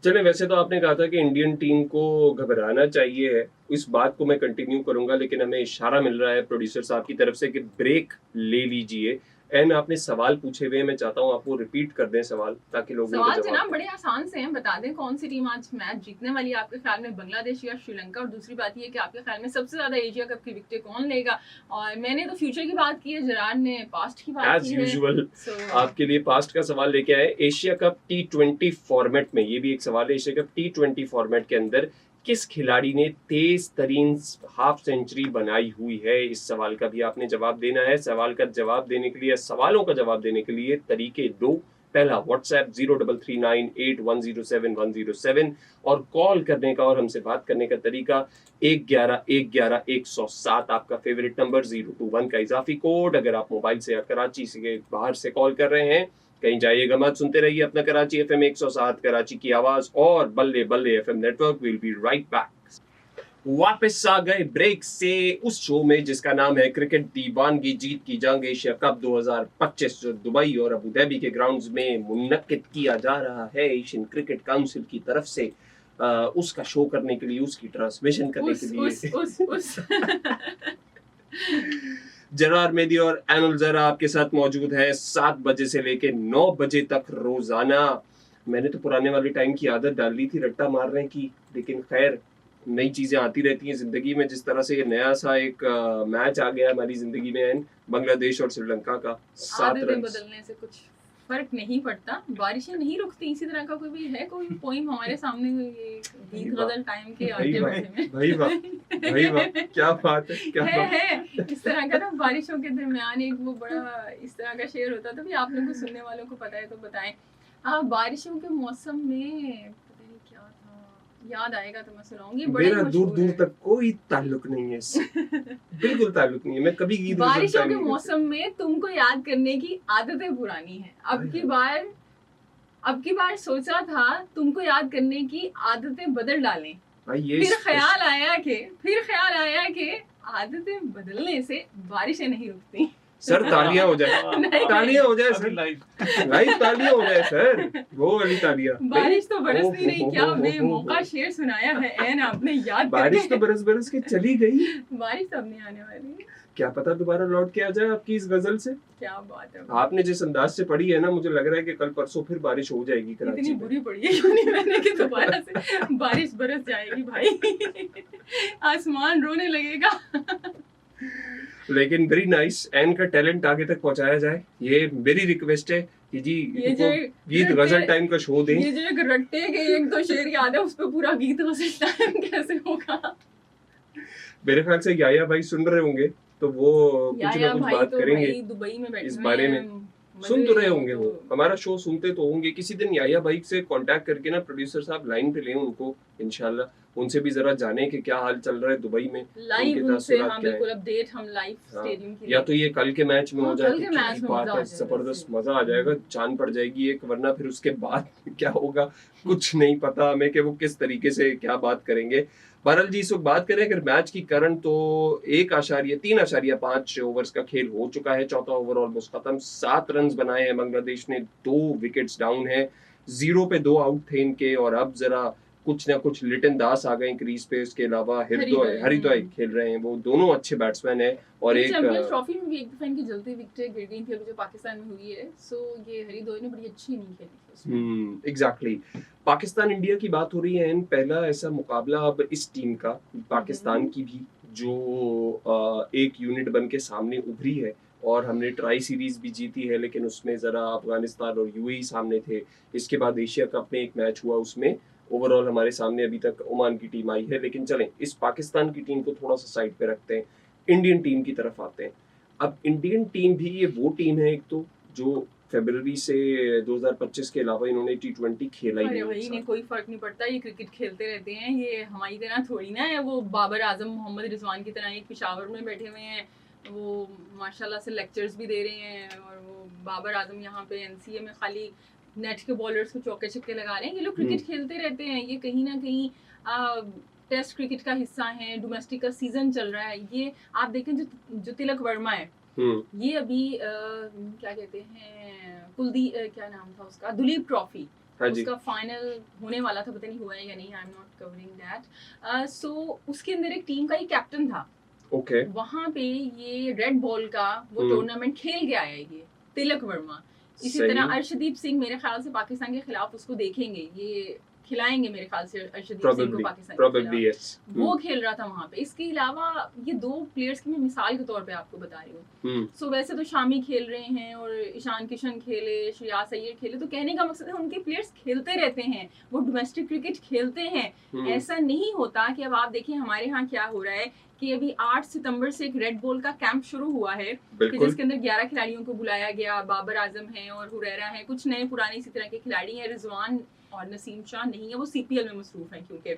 चले, वैसे तो आपने कहा था कि इंडियन टीम को घबराना चाहिए, इस बात को मैं कंटिन्यू करूंगा, लेकिन हमें इशारा मिल रहा है प्रोड्यूसर साहब की तरफ से कि ब्रेक ले लीजिए। एंड आपने सवाल पूछे हुए हैं, मैं चाहता हूँ आप वो रिपीट कर दें सवाल, ताकि लोग सवाल जनाब बड़े आसान से हैं। बता दें कौन सी टीम आज मैच जीतने वाली है आपके ख्याल में, बांग्लादेश या श्रीलंका? और दूसरी बात ये कि आपके ख्याल में सबसे ज्यादा एशिया कप की विकेटें कौन लेगा? और मैंने तो फ्यूचर की बात की है, जरार ने पास्ट की बात की है। एज यूजुअल आपके लिए पास्ट का सवाल लेके आए। एशिया कप T20 फॉर्मेट में, ये भी एक सवाल है, एशिया कप T20 फॉर्मेट के अंदर किस खिलाड़ी ने तेज तरीन हाफ सेंचुरी बनाई हुई है? इस सवाल का भी आपने जवाब देना है। सवाल का जवाब देने के लिए, सवालों का जवाब देने के लिए तरीके 2। पहला व्हाट्सएप 033981071007, और कॉल करने का और हमसे बात करने का तरीका 111110107, आपका फेवरेट नंबर 021 का इजाफी कोड। अगर आप मोबाइल से या कराची से बाहर से कॉल कर रहे हैं, कहीं जाइएगा मत, सुनते रहिए अपना कराची FM 107 कराची की आवाज और बल्ले बल्ले FM network. Will be right back. वापस आ गए ब्रेक से उस शो में जिसका नाम है क्रिकेट दीवानगी, जीत की जंग एशिया कप 2025, जो दुबई और अबू धाबी के ग्राउंड्स में मुनक्किद किया जा रहा है एशियन क्रिकेट काउंसिल की तरफ से। उसका शो करने के लिए, उसकी ट्रांसमिशन करने के लिए जरार मेहदी और एनुल जरा आपके साथ मौजूद है 7 बजे से लेके 9 बजे तक रोजाना। मैंने तो पुराने वाले टाइम की आदत डाल ली थी रट्टा मारने की, लेकिन खैर नई चीजें आती रहती हैं जिंदगी में। जिस तरह से ये नया सा एक मैच आ गया हमारी जिंदगी में, बांग्लादेश और श्रीलंका का, 7 रन बदलने से कुछ फर्क नहीं पड़ता, बारिशें नहीं रुकती। इसी तरह का कोई भी है कोई पोइम हमारे सामने, गीत गजल टाइम के आगे में भाई वाह क्या बात है, क्या बात है। इस तरह का ना बारिशों के दरमियान एक वो बड़ा इस तरह का शेर होता था, भी आप लोगों को सुनने वालों को पता है तो बताएं। बारिशों के मौसम में पता नहीं क्या था, याद आएगा तो मैं सुनाऊंगी। मेरा दूर दूर तक कोई ताल्लुक नहीं है इससे, बिल्कुल ताल्लुक नहीं है। मैं कभी गीत बारिशों के मौसम में तुमको याद करने की आदतें पुरानी है। अब की बार सोचा था तुमको याद करने की आदतें बदल डालें, फिर ख्याल आया कि आदतें बदलने से बारिशें नहीं रुकती। सर तालियां हो जाए सर, लाइव तालियां हो जाए सर, वो वाली तालियां। बारिश तो बरसती नहीं, क्या बेमौका शेर सुनाया है एन आपने याद। बारिश तो बरस के चली गई, बारिश तो अब नहीं आने वाली, क्या पता दोबारा लौट के आ जाए आपकी इस गजल से। क्या बात है, आपने जिस अंदाज से पढ़ी है ना, मुझे लग रहा है कि कल परसों फिर बारिश हो जाएगी कराची में। इतनी बुरी पड़ी है मैंने कि दोबारा से बारिश बरस जाएगी भाई, आसमान रोने लगेगा। लेकिन वेरी नाइस, एन का टैलेंट आगे तक पहुंचाया जाए, ये मेरी रिक्वेस्ट है कि जी गीत गजल टाइम का शो दें। ये जो एक रट्टे के एक दो शेर याद है, उस पे पूरा गीत गजल टाइम कैसे होगा। मेरे ख्याल से याया भाई सुन रहे होंगे तो वो कुछ ना कुछ बात करेंगे दुबई में इस बारे में। सुन तो रहे होंगे वो, हमारा शो सुनते तो होंगे। किसी दिन याया भाई से कांटेक्ट करके ना प्रोड्यूसर साहब लाइन पे लें उनको, इंशाल्लाह उनसे भी जरा जाने कि क्या हाल चल रहा है दुबई में, लाइव उनसे। हाँ बिल्कुल, अपडेट हम लाइव स्टेडियम की, या तो ये कल के मैच में हो जाए तो बात है, जबरदस्त मजा आ जाएगा, जान पड़ जाएगी एक। वरना फिर उसके बाद क्या होगा कुछ नहीं पता हमें कि वो किस तरीके से क्या बात करेंगे। बहरहाल जी, इस वक्त बात करें अगर मैच की करंट, तो 1.3/5 ओवर्स का खेल हो चुका है, चौथा ओवर ऑलमोस्ट खत्म। 7 रन बनाए हैं बांग्लादेश ने, 2 विकेट्स डाउन है, 0 पे 2 आउट थे इनके। और अब जरा कुछ ना कुछ लिटन दास आ गए क्रीज पे, इसके अलावा हरिद्वाई खेल रहे हैं, वो दोनों अच्छे बैट्समैन हैं। और एक चैंपियंस ट्रॉफी में भी एक दफा इनकी जल्दी विकेट गिर गई थी जो पाकिस्तान में हुई है, सो ये हरिद्वाई ने बड़ी अच्छी इनिंग खेली थी। एग्जैक्टली। पाकिस्तान इंडिया की बात हो रही है, पहला ऐसा मुकाबला अब इस टीम का, पाकिस्तान की भी, जो एक यूनिट बन के सामने उभरी है। और हमने ट्राई सीरीज भी जीती है, लेकिन उसमें जरा अफगानिस्तान और यूएई सामने थे। इसके बाद एशिया कप में एक मैच हुआ, उसमें ओवरऑल हमारे सामने अभी तक ओमान की टीम आई है। लेकिन चलें, इस पाकिस्तान की टीम को थोड़ा सा साइड पे रखते हैं, इंडियन टीम की तरफ आते हैं। अब इंडियन टीम भी ये वो टीम है एक तो जो फरवरी से 2025 के अलावा इन्होंने T20 खेला ही नहीं। इन्हें कोई फर्क नहीं पड़ता, ये क्रिकेट खेलते रहते हैं, ये हमारी तरह थोड़ी ना है। वो बाबर आजम, मोहम्मद रिजवान की तरह एक पेशावर में बैठे हुए हैं, वो माशाल्लाह से लेक्चर्स भी दे रहे हैं। और वो बाबर आजम यहाँ पे NCA में खाली नेट के बॉलर्स को चौके छक्के लगा रहे हैं। ये लोग क्रिकेट खेलते रहते हैं, ये कहीं ना कहीं टेस्ट क्रिकेट का हिस्सा है, डोमेस्टिक का सीजन चल रहा है। ये आप देखें जो तिलक वर्मा है, ये अभी क्या कहते हैं, कुलदीप क्या नाम था उसका, दुलीप ट्रॉफी, उसका फाइनल होने वाला था, पता नहीं हुआ है या नहीं, I am not covering that. So उसके अंदर एक टीम का ही कैप्टन था। वहां पे ये रेड बॉल का वो टूर्नामेंट खेल के आया है ये तिलक वर्मा। इसी तरह अर्शदीप सिंह मेरे ख्याल से पाकिस्तान के खिलाफ उसको देखेंगे, ये खिलाएंगे मेरे ख्याल से अर्शदीप सिंह को पाकिस्तान के खिलाफ। वो खेल रहा था वहां पे। इसके अलावा ये 2 प्लेयर्स की मैं मिसाल के तौर पे आपको बता रही हूँ। सो वैसे तो शामी खेल रहे हैं और ईशान किशन खेले, श्रेयस अय्यर खेले, तो कहने का मकसद है उनके प्लेयर्स खेलते रहते हैं, वो डोमेस्टिक क्रिकेट खेलते हैं। ऐसा नहीं होता कि अब आप देखिए हमारे यहाँ क्या हो रहा है कि अभी 8 सितंबर से एक रेड बॉल का कैंप शुरू हुआ है, कि जिसके अंदर 11 खिलाड़ियों को बुलाया गया। बाबर आजम है और हुरैरा है, कुछ नए पुराने इसी तरह के खिलाड़ी हैं। रिजवान और नसीम शाह नहीं है, वो CPL में मसरूफ है क्योंकि।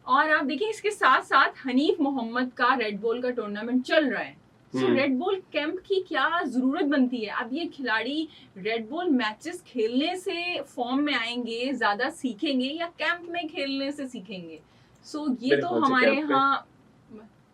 और आप देखिए इसके साथ साथ हनीफ मोहम्मद का रेड बॉल का टूर्नामेंट चल रहा है। सो रेड बॉल कैंप की क्या जरूरत बनती है? अब ये खिलाड़ी रेड बॉल मैचेस खेलने से फॉर्म में आएंगे, ज्यादा सीखेंगे, या कैंप में खेलने से सीखेंगे? सो ये तो हमारे यहाँ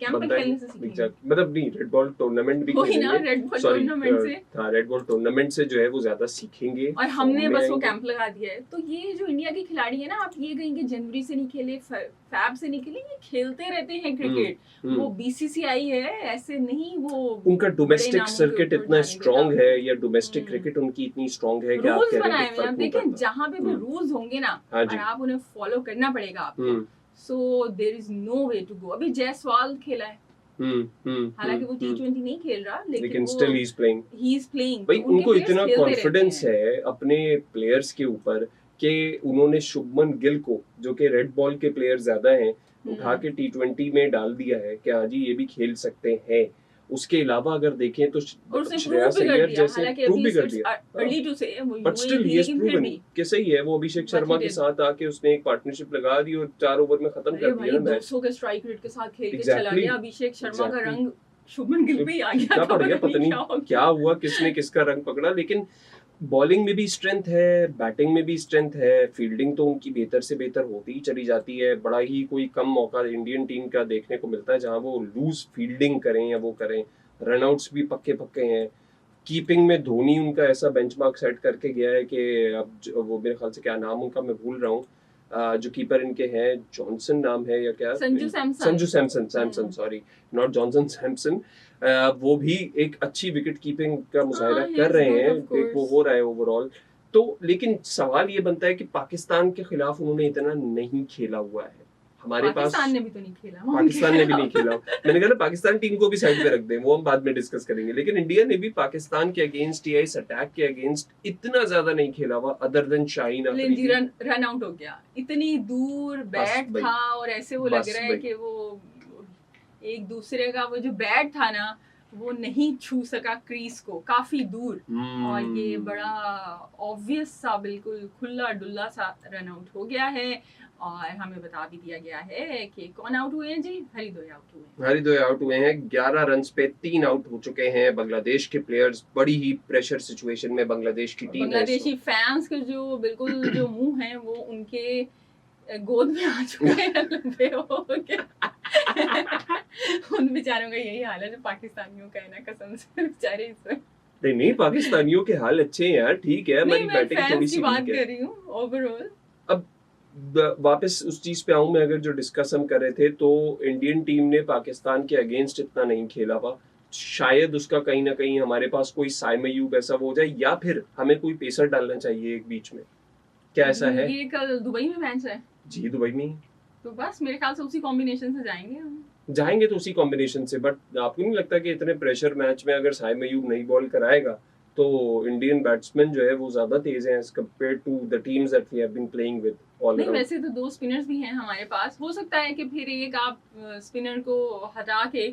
कैंप में खेलने से सीखेंगे। मतलब नहीं, रेड बॉल टूर्नामेंट भी वही ना, रेड बॉल टूर्नामेंट से, हाँ रेड बॉल टूर्नामेंट से जो है वो ज्यादा सीखेंगे। और हमने बस वो कैंप लगा दिया है। तो ये जो इंडिया के खिलाड़ी है ना, आप ये कहेंगे जनवरी से नहीं खेले, फैब से नहीं खेले, ये खेलते रहते हैं क्रिकेट। वो बीसीसीआई है, ऐसे नहीं, वो उनका डोमेस्टिक सर्किट इतना स्ट्रांग है, या डोमेस्टिक क्रिकेट उनकी इतनी स्ट्रांग है कि आप रूल्स बनाए हुए हैं। देखिए जहाँ पे भी रूल्स होंगे ना और आप उन्हें फॉलो करना पड़ेगा आपको, so there is no way to go. अभी जायसवाल खेला है, हालांकि वो T20 नहीं खेल रहा, लेकिन स्टिल ही इज प्लेइंग। भाई उनको इतना कॉन्फिडेंस है अपने प्लेयर्स के ऊपर कि उन्होंने शुभमन गिल को, जो कि रेड बॉल के प्लेयर ज्यादा हैं, उठा के T20 में डाल दिया है कि हाँ जी ये भी खेल सकते हैं। उसके अलावा अगर देखें तो श्रेयस अय्यर जैसे प्रूव भी कर दिया, but still he is proven कि सही है। वो अभिषेक शर्मा के साथ आके उसने एक पार्टनरशिप लगा दी और 4 ओवर में खत्म कर दिया मैच। 200 के स्ट्राइक रेट के साथ खेल के चला गया। अभिषेक शर्मा का रंग शुभमन गिल पे ही आ गया, पता नहीं क्या हुआ, किसने किसका रंग पकड़ा। लेकिन बॉलिंग में भी स्ट्रेंथ है, बैटिंग में भी स्ट्रेंथ है, फील्डिंग तो उनकी बेहतर से बेहतर होती ही चली जाती है। बड़ा ही कोई कम मौका इंडियन टीम का देखने को मिलता है जहां वो लूज फील्डिंग करें या वो करें। रनआउट्स भी पक्के पक्के हैं। कीपिंग में धोनी उनका ऐसा बेंचमार्क सेट करके गया है कि अब वो मेरे ख्याल से क्या नाम उनका मैं भूल रहा हूँ, जो कीपर इनके हैं, जॉनसन नाम है या क्या, Sanju Samson sorry, not Johnson Samson. वो भी एक अच्छी विकेट कीपिंग का मुजाहिरा कर रहे हैं, एक वो हो रहा है ओवरऑल। तो लेकिन सवाल ये बनता है कि पाकिस्तान के खिलाफ उन्होंने इतना नहीं खेला हुआ है। हमारे पास पाकिस्तान ने भी तो नहीं खेला, पाकिस्तान ने भी नहीं खेला। मैंने कहा ना पाकिस्तान टीम को भी साइड पे रख दें, वो हम बाद में डिस्कस करेंगे। लेकिन इंडिया ने भी पाकिस्तान के अगेंस्ट या इस अटैक के अगेंस्ट इतना ज्यादा नहीं खेला हुआ, other than Shaheen Afridi. Run out हो गया, इतनी दूर बैट था और ऐसे वो लग रहा है कि वो एक दूसरे का वो जो बैट था ना वो नहीं छू सका क्रीज को, काफी दूर। और ये बड़ा ऑब्वियस सा, बिल्कुल खुला डुल्ला सा रन आउट हो गया है। और हमें बता भी दिया गया है कि कौन आउट हुए हैं जी, हरिदोय आउट हुए हैं। 11 रन्स पे 3 आउट हो चुके हैं बांग्लादेश के प्लेयर्स। बड़ी ही प्रेशर सिचुएशन में बांग्लादेश की टीम है। बांग्लादेशी फैंस के जो बिल्कुल जो मुंह हैं वो उनके गोद में आ चुके हैं, लंबे हो गए। उन बेचारों का यही हाल है जो पाकिस्तानियों का है ना, कसम से बेचारे इस नहीं पाकिस्तानियों के हाल अच्छे हैं यार, ठीक है, हमारी बैटिंग थोड़ी सी बात कर रही हूँ ओवरऑल। अब वापस उस चीज पे आऊं मैं, अगर जो डिस्कस हम कर रहे थे, तो इंडियन टीम ने पाकिस्तान के अगेंस्ट इतना नहीं खेला हुआ। शायद उसका कहीं ना कहीं हमारे पास कोई साइम अयूब ऐसा वो हो जाए, या फिर हमें कोई पेसर डालना चाहिए एक बीच में। क्या ऐसा है? ये कल दुबई में मैच है जी, दुबई में, तो बस मेरे ख्याल से उसी कॉम्बिनेशन से जाएंगे तो उसी कॉम्बिनेशन से। बट आपको नहीं लगता कि इतने प्रेशर मैच में अगर साइम अयूब नहीं बॉल कराएगा तो इंडियन बैट्समैन जो है वो ज्यादा तेज हैं as compared to the teams that we have been playing with all around? नहीं, वैसे तो 2 स्पिनर्स भी हैं हमारे पास। हो सकता है कि फिर एक आप स्पिनर को हटा के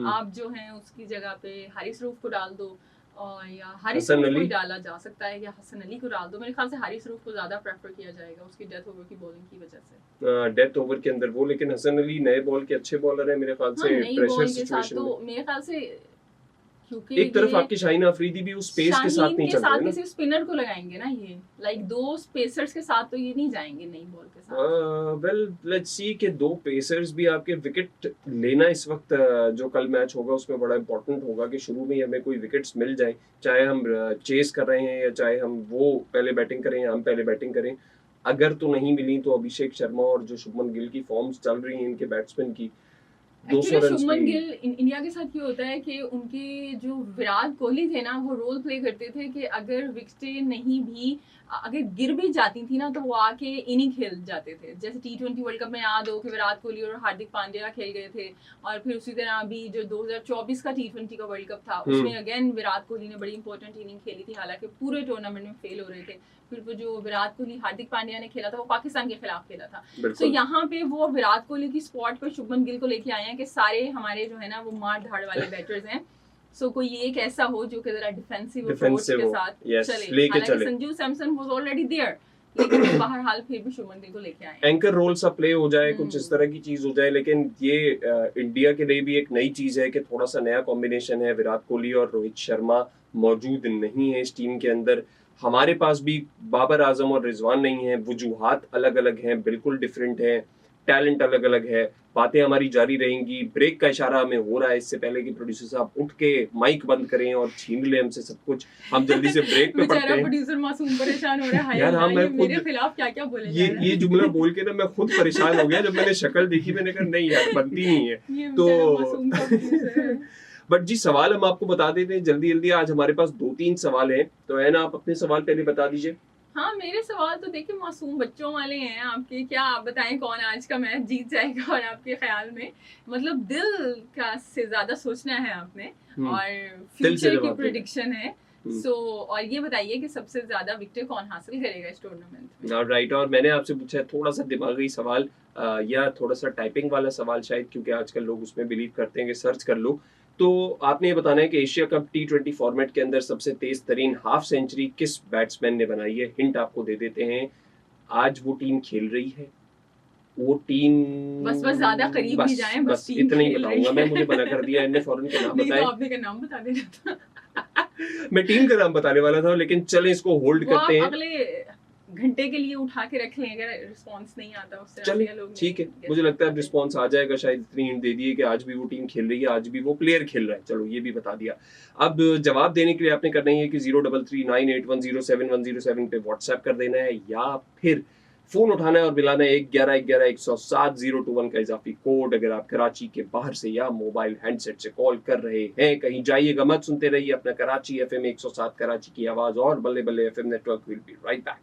आप जो हैं उसकी जगह पे हारिस रूफ को डाल दो, और या हारिस रूफ को डाला जा सकता है, या हसन अली को डाल दो। मेरे ख्याल से हारिस रूफ को ज्यादा प्रेफर किया जाएगा उसकी डेथ ओवर की बॉलिंग की वजह से। डेथ ओवर के अंदर वो, लेकिन हसन अली नए बॉल के अच्छे बॉलर हैं मेरे ख्याल से। प्रेशर सिचुएशन में तो मेरे ख्याल से, क्योंकि एक तरफ आपकी शाहीन अफरीदी भी उस पेस के साथ नहीं चल रही है ना, किसी स्पिनर को लगाएंगे ना ये, लाइक 2 पेसर्स के साथ तो ये नहीं जाएंगे नई बॉल के साथ। वेल लेट्स सी कि 2 पेसर्स भी आपके विकेट लेना इस वक्त जो कल मैच होगा उसमें बड़ा इंपॉर्टेंट होगा कि शुरू में हमें कोई विकेट्स मिल जाए, चाहे हम चेस कर रहे हैं या चाहे हम वो पहले बैटिंग करें या हम पहले बैटिंग करें। अगर तो नहीं मिली तो अभिषेक शर्मा और जो शुभमन गिल की फॉर्म्स चल रही हैं इनके बैट्समैन की, 200 रन। शुभमन गिल इंडिया के साथ ये होता है कि उनके जो विराट कोहली थे ना वो रोल प्ले करते थे कि अगर विकेटें नहीं भी, अगर गिर भी जाती थी ना तो वो आके इनिंग खेल जाते थे। जैसे T20 वर्ल्ड कप में याद हो कि विराट कोहली और हार्दिक पांड्या खेल गए थे, और फिर उसी तरह अभी जो 2024 का T20 का वर्ल्ड कप था उसमें अगेन विराट कोहली ने बड़ी इंपॉर्टेंट इनिंग खेली थी, हालांकि पूरे टूर्नामेंट में फेल हो रहे थे। फिर वो जो विराट कोहली हार्दिक पांड्या ने खेला था वो पाकिस्तान के खिलाफ खेला था। तो यहाँ पे वो विराट कोहली की स्पॉट पर शुभमन गिल को लेके आए हैं कि सारे हमारे जो है ना वो मार धाड़ वाले बैटर्स हैं, सो कोई एक ऐसा हो जो कि जरा डिफेंसिव अप्रोच के साथ चले। हालांकि Sanju Samson was already there, लेकिन बहरहाल फिर भी शुभमन गिल को लेके आए। एंकर रोल सा प्ले हो जाए, कुछ इस तरह की चीज हो जाए। लेकिन ये इंडिया के लिए भी एक नई चीज है कि थोड़ा सा नया कॉम्बिनेशन है। विराट कोहली और रोहित शर्मा मौजूद नहीं है इस टीम के अंदर। हमारे पास भी बाबर आजम और रिजवान नहीं है। वजूहात अलग अलग हैं, बिल्कुल डिफरेंट है, टैलेंट अलग अलग है। बातें हमारी जारी रहेंगी। ब्रेक का इशारा हमें हो रहा है, इससे पहले कि प्रोड्यूसर साहब उठ के माइक बंद करें और छीन ले हमसे सब कुछ, हम जल्दी से ब्रेक पे पड़ते हैं। प्रोड्यूसर मासूम परेशान हो रहा है यार हाँ, मैं मेरे खिलाफ क्या-क्या बोले जा रहा है। ये जुमला बोल के ना मैं खुद परेशान हो गया। जब मैंने शक्ल देखी मैंने कहा नहीं यार बनती नहीं है। तो बट जी सवाल हम आपको बता देते हैं जल्दी। आज हमारे पास 2-3 सवाल हैं, तो है ना, आप अपने सवाल पहले बता दीजिए। हाँ, मेरे सवाल तो देखिए मासूम बच्चों वाले हैं आपके। क्या आप बताएं कौन आज का मैच जीत जाएगा, और आपके ख्याल में मतलब दिल का से ज्यादा सोचना है आपने, और फ्यूचर की प्रेडिक्शन है। और ये बताइए कि सबसे ज्यादा विकेट कौन हासिल करेगा इस टूर्नामेंट में। राइट, और मैंने आपसे पूछा है थोड़ा सा दिमागी सवाल या थोड़ा सा टाइपिंग वाला सवाल शायद, क्योंकि आजकल लोग उसमें बिलीव करते हैं कि सर्च कर लो। तो आपने ये बताना है कि एशिया कप T20 फॉर्मेट के अंदर सबसे तेज तरीन हाफ सेंचुरी किस बैट्समैन ने बनाई है। हिंट आपको दे देते हैं, आज वो टीम खेल रही है, वो टीम बस ज्यादा करीब नहीं जाएं, बस टीम इतना ही बताऊंगा मैं। मुझे मना कर दिया इनने फौरन के नाम बताए। तो आपने का नाम बता देना था। मैं टीम का नाम बताने वाला था, लेकिन चलें इसको होल्ड करते हैं। अगले घंटे के लिए उठा के रख लें, अगर रिस्पांस नहीं आता उससे। चलिए ठीक है, मुझे लगता है अब रिस्पांस आ जाएगा शायद। इतनी हिंट दे दी है कि आज भी वो टीम खेल रही है, आज भी वो प्लेयर खेल रहा है। चलो ये भी बता दिया। अब जवाब देने के लिए आपने करना ही है कि 03398107 पे व्हाट्सएप कर देना है, या फिर फोन उठाना है और मिलाना है 1111107021 का इजाफी कोड। अगर आप कराची के बाहर से या मोबाइल हैंडसेट से कॉल कर रहे हैं, कहीं जाइएगा मत, सुनते रहिए अपना कराची FM 107 कराची की आवाज और बल्ले बल्ले FM network. Will be right back.